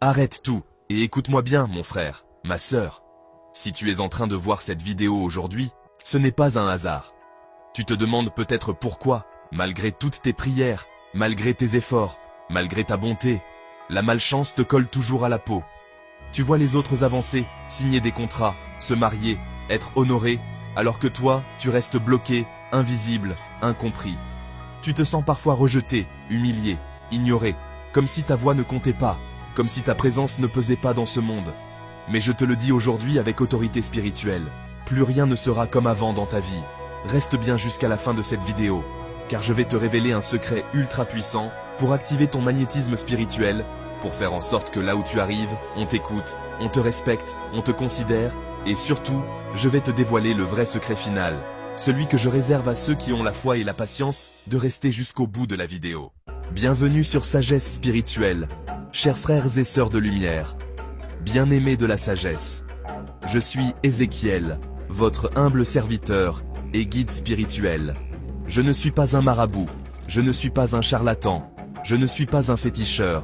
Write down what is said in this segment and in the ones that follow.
Arrête tout et écoute-moi bien, mon frère, ma sœur. Si tu es en train de voir cette vidéo aujourd'hui, ce n'est pas un hasard. Tu te demandes peut-être pourquoi, malgré toutes tes prières, malgré tes efforts, malgré ta bonté, la malchance te colle toujours à la peau. Tu vois les autres avancer, signer des contrats, se marier, être honorés, alors que toi, tu restes bloqué, invisible, incompris. Tu te sens parfois rejeté, humilié, ignoré, comme si ta voix ne comptait pas, comme si ta présence ne pesait pas dans ce monde. Mais je te le dis aujourd'hui avec autorité spirituelle, plus rien ne sera comme avant dans ta vie. Reste bien jusqu'à la fin de cette vidéo, car je vais te révéler un secret ultra puissant pour activer ton magnétisme spirituel, pour faire en sorte que là où tu arrives, on t'écoute, on te respecte, on te considère, et surtout, je vais te dévoiler le vrai secret final, celui que je réserve à ceux qui ont la foi et la patience de rester jusqu'au bout de la vidéo. Bienvenue sur Sagesse Spirituelle, chers frères et sœurs de lumière, bien-aimés de la sagesse. Je suis Ézéchiel, votre humble serviteur et guide spirituel. Je ne suis pas un marabout, je ne suis pas un charlatan, je ne suis pas un féticheur.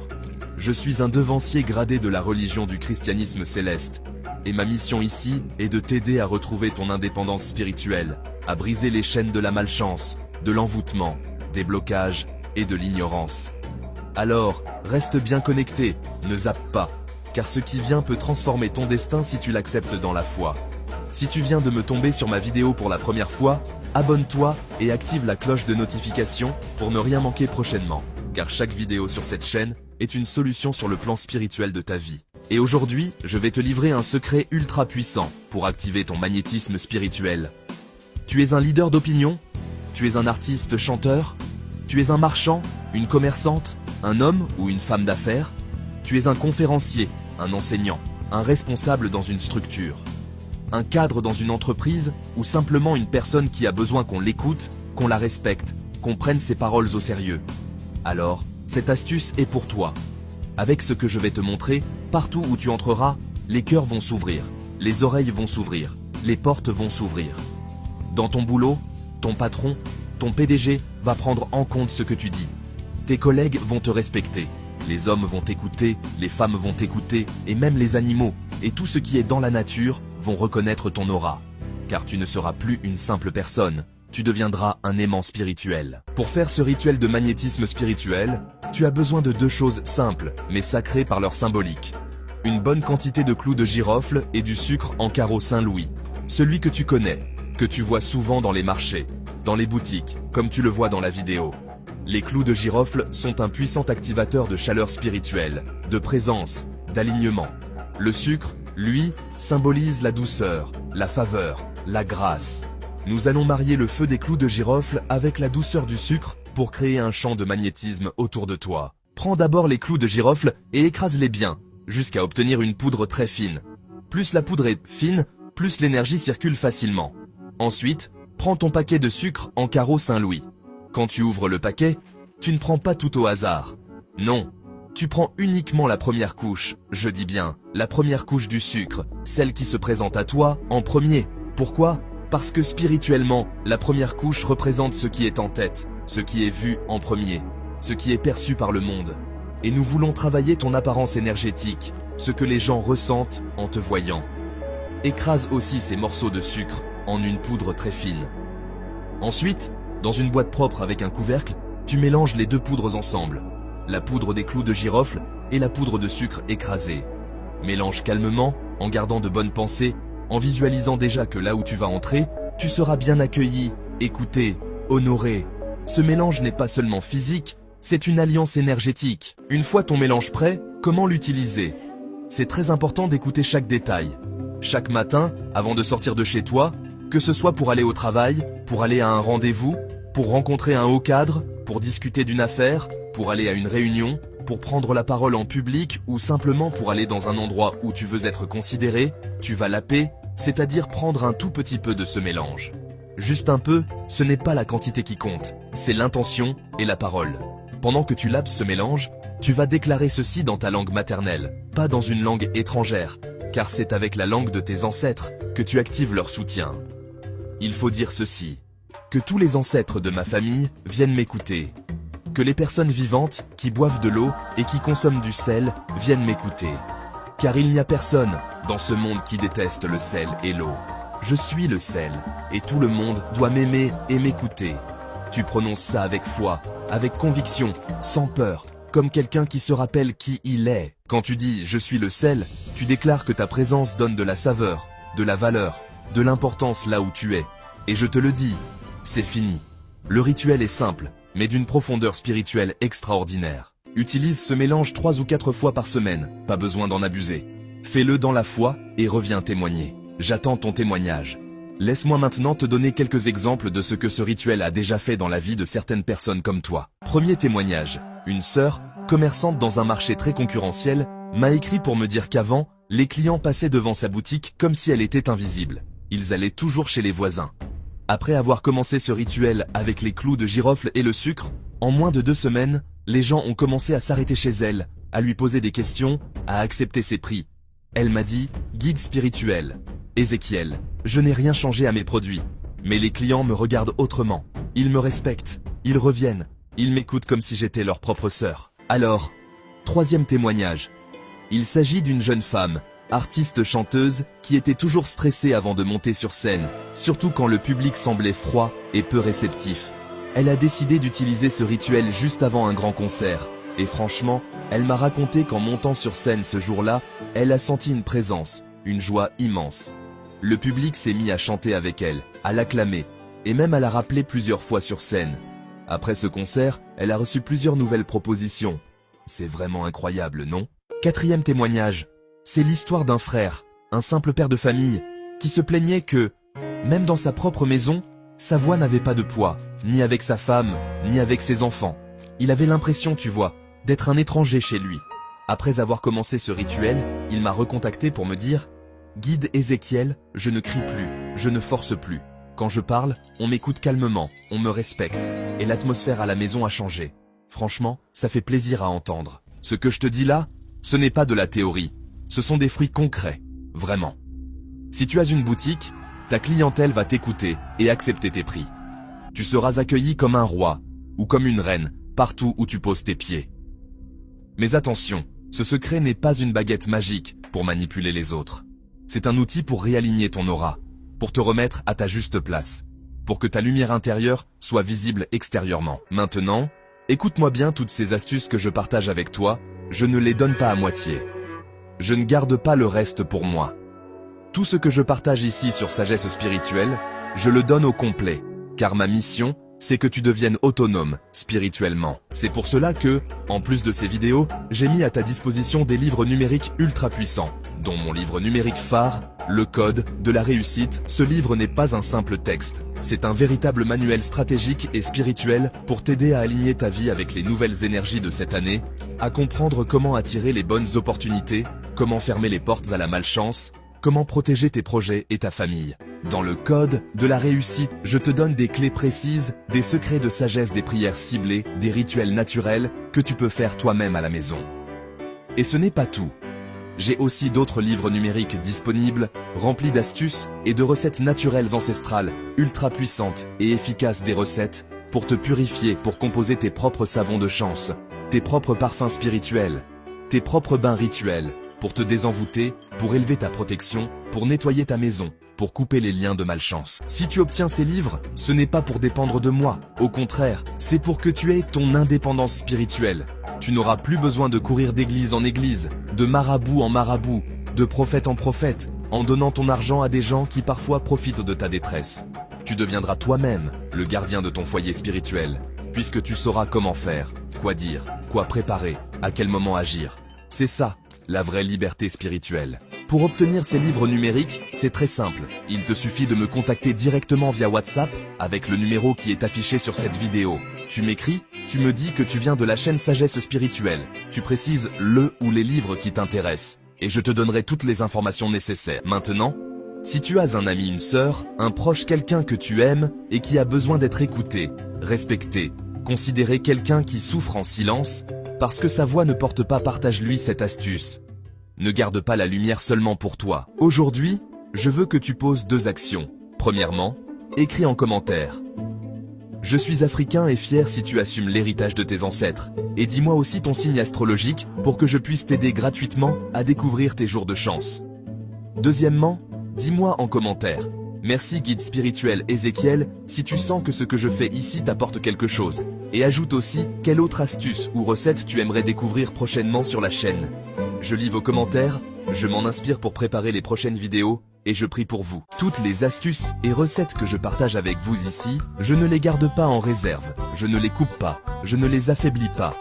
Je suis un devancier gradé de la religion du christianisme céleste. Et ma mission ici est de t'aider à retrouver ton indépendance spirituelle, à briser les chaînes de la malchance, de l'envoûtement, des blocages et de l'ignorance. Alors, reste bien connecté, ne zappe pas, car ce qui vient peut transformer ton destin si tu l'acceptes dans la foi. Si tu viens de me tomber sur ma vidéo pour la première fois, abonne-toi et active la cloche de notification pour ne rien manquer prochainement, car chaque vidéo sur cette chaîne est une solution sur le plan spirituel de ta vie. Et aujourd'hui, je vais te livrer un secret ultra puissant pour activer ton magnétisme spirituel. Tu es un leader d'opinion? Tu es un artiste chanteur? Tu es un marchand? Une commerçante? Un homme ou une femme d'affaires? Tu es un conférencier, un enseignant, un responsable dans une structure, un cadre dans une entreprise ou simplement une personne qui a besoin qu'on l'écoute, qu'on la respecte, qu'on prenne ses paroles au sérieux. Alors, cette astuce est pour toi. Avec ce que je vais te montrer, partout où tu entreras, les cœurs vont s'ouvrir, les oreilles vont s'ouvrir, les portes vont s'ouvrir. Dans ton boulot, ton patron, ton PDG va prendre en compte ce que tu dis. Tes collègues vont te respecter, les hommes vont t'écouter, les femmes vont t'écouter, et même les animaux, et tout ce qui est dans la nature, vont reconnaître ton aura. Car tu ne seras plus une simple personne. Tu deviendras un aimant spirituel. Pour faire ce rituel de magnétisme spirituel, tu as besoin de deux choses simples, mais sacrées par leur symbolique. Une bonne quantité de clous de girofle et du sucre en carreau Saint-Louis. Celui que tu connais, que tu vois souvent dans les marchés, dans les boutiques, comme tu le vois dans la vidéo. Les clous de girofle sont un puissant activateur de chaleur spirituelle, de présence, d'alignement. Le sucre, lui, symbolise la douceur, la faveur, la grâce. Nous allons marier le feu des clous de girofle avec la douceur du sucre pour créer un champ de magnétisme autour de toi. Prends d'abord les clous de girofle et écrase-les bien, jusqu'à obtenir une poudre très fine. Plus la poudre est fine, plus l'énergie circule facilement. Ensuite, prends ton paquet de sucre en carreau Saint-Louis. Quand tu ouvres le paquet, tu ne prends pas tout au hasard. Non, tu prends uniquement la première couche, je dis bien, la première couche du sucre, celle qui se présente à toi en premier. Pourquoi ? Parce que spirituellement, la première couche représente ce qui est en tête, ce qui est vu en premier, ce qui est perçu par le monde. Et nous voulons travailler ton apparence énergétique, ce que les gens ressentent en te voyant. Écrase aussi ces morceaux de sucre en une poudre très fine. Ensuite, dans une boîte propre avec un couvercle, tu mélanges les deux poudres ensemble, la poudre des clous de girofle et la poudre de sucre écrasée. Mélange calmement, en gardant de bonnes pensées, en visualisant déjà que là où tu vas entrer, tu seras bien accueilli, écouté, honoré. Ce mélange n'est pas seulement physique, c'est une alliance énergétique. Une fois ton mélange prêt, comment l'utiliser? C'est très important d'écouter chaque détail. Chaque matin, avant de sortir de chez toi, que ce soit pour aller au travail, pour aller à un rendez-vous, pour rencontrer un haut cadre, pour discuter d'une affaire, pour aller à une réunion, pour prendre la parole en public ou simplement pour aller dans un endroit où tu veux être considéré, tu vas laper, c'est-à-dire prendre un tout petit peu de ce mélange. Juste un peu, ce n'est pas la quantité qui compte, c'est l'intention et la parole. Pendant que tu lapes ce mélange, tu vas déclarer ceci dans ta langue maternelle, pas dans une langue étrangère, car c'est avec la langue de tes ancêtres que tu actives leur soutien. Il faut dire ceci, que tous les ancêtres de ma famille viennent m'écouter, que les personnes vivantes, qui boivent de l'eau et qui consomment du sel, viennent m'écouter. Car il n'y a personne dans ce monde qui déteste le sel et l'eau. Je suis le sel, et tout le monde doit m'aimer et m'écouter. Tu prononces ça avec foi, avec conviction, sans peur, comme quelqu'un qui se rappelle qui il est. Quand tu dis « je suis le sel », tu déclares que ta présence donne de la saveur, de la valeur, de l'importance là où tu es. Et je te le dis, c'est fini. Le rituel est simple, mais d'une profondeur spirituelle extraordinaire. Utilise ce mélange 3 ou 4 fois par semaine, pas besoin d'en abuser. Fais-le dans la foi et reviens témoigner. J'attends ton témoignage. Laisse-moi maintenant te donner quelques exemples de ce que ce rituel a déjà fait dans la vie de certaines personnes comme toi. Premier témoignage. Une sœur, commerçante dans un marché très concurrentiel, m'a écrit pour me dire qu'avant, les clients passaient devant sa boutique comme si elle était invisible. Ils allaient toujours chez les voisins. Après avoir commencé ce rituel avec les clous de girofle et le sucre, en moins de 2 semaines, les gens ont commencé à s'arrêter chez elle, à lui poser des questions, à accepter ses prix. Elle m'a dit « Guide spirituel. Ézéchiel, je n'ai rien changé à mes produits. Mais les clients me regardent autrement. Ils me respectent. Ils reviennent. Ils m'écoutent comme si j'étais leur propre sœur. » Alors, troisième témoignage. Il s'agit d'une jeune femme, artiste-chanteuse, qui était toujours stressée avant de monter sur scène, surtout quand le public semblait froid et peu réceptif. Elle a décidé d'utiliser ce rituel juste avant un grand concert. Et franchement, elle m'a raconté qu'en montant sur scène ce jour-là, elle a senti une présence, une joie immense. Le public s'est mis à chanter avec elle, à l'acclamer, et même à la rappeler plusieurs fois sur scène. Après ce concert, elle a reçu plusieurs nouvelles propositions. C'est vraiment incroyable, non? Quatrième témoignage. C'est l'histoire d'un frère, un simple père de famille, qui se plaignait que, même dans sa propre maison, sa voix n'avait pas de poids, ni avec sa femme, ni avec ses enfants. Il avait l'impression, tu vois, d'être un étranger chez lui. Après avoir commencé ce rituel, il m'a recontacté pour me dire « Guide Ézéchiel, je ne crie plus, je ne force plus. Quand je parle, on m'écoute calmement, on me respecte, et l'atmosphère à la maison a changé. Franchement, ça fait plaisir à entendre. Ce que je te dis là, ce n'est pas de la théorie. Ce sont des fruits concrets, vraiment. Si tu as une boutique, ta clientèle va t'écouter et accepter tes prix. Tu seras accueilli comme un roi ou comme une reine partout où tu poses tes pieds. Mais attention, ce secret n'est pas une baguette magique pour manipuler les autres. C'est un outil pour réaligner ton aura, pour te remettre à ta juste place, pour que ta lumière intérieure soit visible extérieurement. Maintenant, écoute-moi bien toutes ces astuces que je partage avec toi, je ne les donne pas à moitié. Je ne garde pas le reste pour moi. Tout ce que je partage ici sur Sagesse Spirituelle, je le donne au complet, car ma mission, c'est que tu deviennes autonome spirituellement. C'est pour cela que, en plus de ces vidéos, j'ai mis à ta disposition des livres numériques ultra puissants, dont mon livre numérique phare, Le Code de la Réussite. Ce livre n'est pas un simple texte, c'est un véritable manuel stratégique et spirituel pour t'aider à aligner ta vie avec les nouvelles énergies de cette année, à comprendre comment attirer les bonnes opportunités, comment fermer les portes à la malchance, comment protéger tes projets et ta famille. Dans le Code de la Réussite, je te donne des clés précises, des secrets de sagesse, des prières ciblées, des rituels naturels que tu peux faire toi-même à la maison. Et ce n'est pas tout. J'ai aussi d'autres livres numériques disponibles, remplis d'astuces et de recettes naturelles ancestrales, ultra puissantes et efficaces, des recettes pour te purifier, pour composer tes propres savons de chance, tes propres parfums spirituels, tes propres bains rituels, pour te désenvoûter, pour élever ta protection, pour nettoyer ta maison, pour couper les liens de malchance. Si tu obtiens ces livres, ce n'est pas pour dépendre de moi. Au contraire, c'est pour que tu aies ton indépendance spirituelle. Tu n'auras plus besoin de courir d'église en église, de marabout en marabout, de prophète en prophète, en donnant ton argent à des gens qui parfois profitent de ta détresse. Tu deviendras toi-même le gardien de ton foyer spirituel, puisque tu sauras comment faire, quoi dire, quoi préparer, à quel moment agir. C'est ça, la vraie liberté spirituelle. Pour obtenir ces livres numériques, c'est très simple. Il te suffit de me contacter directement via WhatsApp avec le numéro qui est affiché sur cette vidéo. Tu m'écris, tu me dis que tu viens de la chaîne Sagesse Spirituelle. Tu précises le ou les livres qui t'intéressent et je te donnerai toutes les informations nécessaires. Maintenant, si tu as un ami, une sœur, un proche, quelqu'un que tu aimes et qui a besoin d'être écouté, respecté, considéré, quelqu'un qui souffre en silence, parce que sa voix ne porte pas, partage-lui cette astuce. Ne garde pas la lumière seulement pour toi. Aujourd'hui, je veux que tu poses 2 actions. Premièrement, écris en commentaire. Je suis africain et fier si tu assumes l'héritage de tes ancêtres. Et dis-moi aussi ton signe astrologique pour que je puisse t'aider gratuitement à découvrir tes jours de chance. Deuxièmement, dis-moi en commentaire. Merci guide spirituel Ézéchiel si tu sens que ce que je fais ici t'apporte quelque chose. Et ajoute aussi quelle autre astuce ou recette tu aimerais découvrir prochainement sur la chaîne. Je lis vos commentaires, je m'en inspire pour préparer les prochaines vidéos et je prie pour vous. Toutes les astuces et recettes que je partage avec vous ici, je ne les garde pas en réserve, je ne les coupe pas, je ne les affaiblis pas.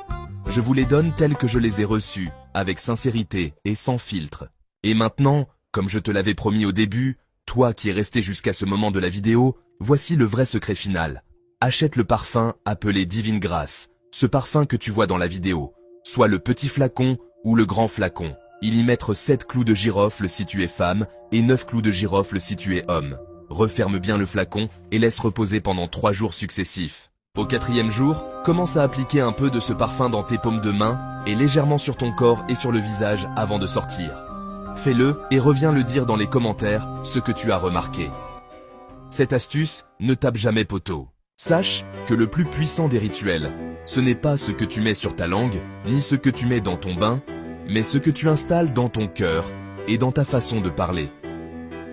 Je vous les donne telles que je les ai reçues, avec sincérité et sans filtre. Et maintenant, comme je te l'avais promis au début, toi qui es resté jusqu'à ce moment de la vidéo, voici le vrai secret final. Achète le parfum appelé Divine Grâce, ce parfum que tu vois dans la vidéo, soit le petit flacon ou le grand flacon. Il y mettre 7 clous de girofle si tu es femme et 9 clous de girofle si tu es homme. Referme bien le flacon et laisse reposer pendant 3 jours successifs. Au 4e jour, commence à appliquer un peu de ce parfum dans tes paumes de main et légèrement sur ton corps et sur le visage avant de sortir. Fais-le et reviens le dire dans les commentaires ce que tu as remarqué. Cette astuce, ne tape jamais poteau. Sache que le plus puissant des rituels, ce n'est pas ce que tu mets sur ta langue, ni ce que tu mets dans ton bain, mais ce que tu installes dans ton cœur et dans ta façon de parler.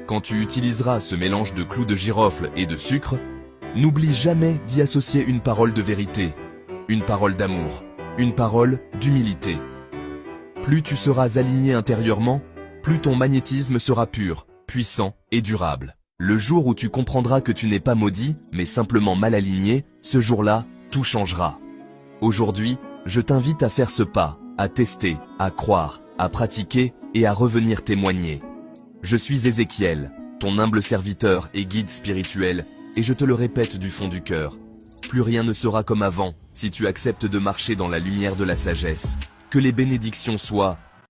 Quand tu utiliseras ce mélange de clous de girofle et de sucre, n'oublie jamais d'y associer une parole de vérité, une parole d'amour, une parole d'humilité. Plus tu seras aligné intérieurement, plus ton magnétisme sera pur, puissant et durable. Le jour où tu comprendras que tu n'es pas maudit, mais simplement mal aligné, ce jour-là, tout changera. Aujourd'hui, je t'invite à faire ce pas, à tester, à croire, à pratiquer et à revenir témoigner. Je suis Ézéchiel, ton humble serviteur et guide spirituel, et je te le répète du fond du cœur. Plus rien ne sera comme avant si tu acceptes de marcher dans la lumière de la sagesse. Que les bénédictions soient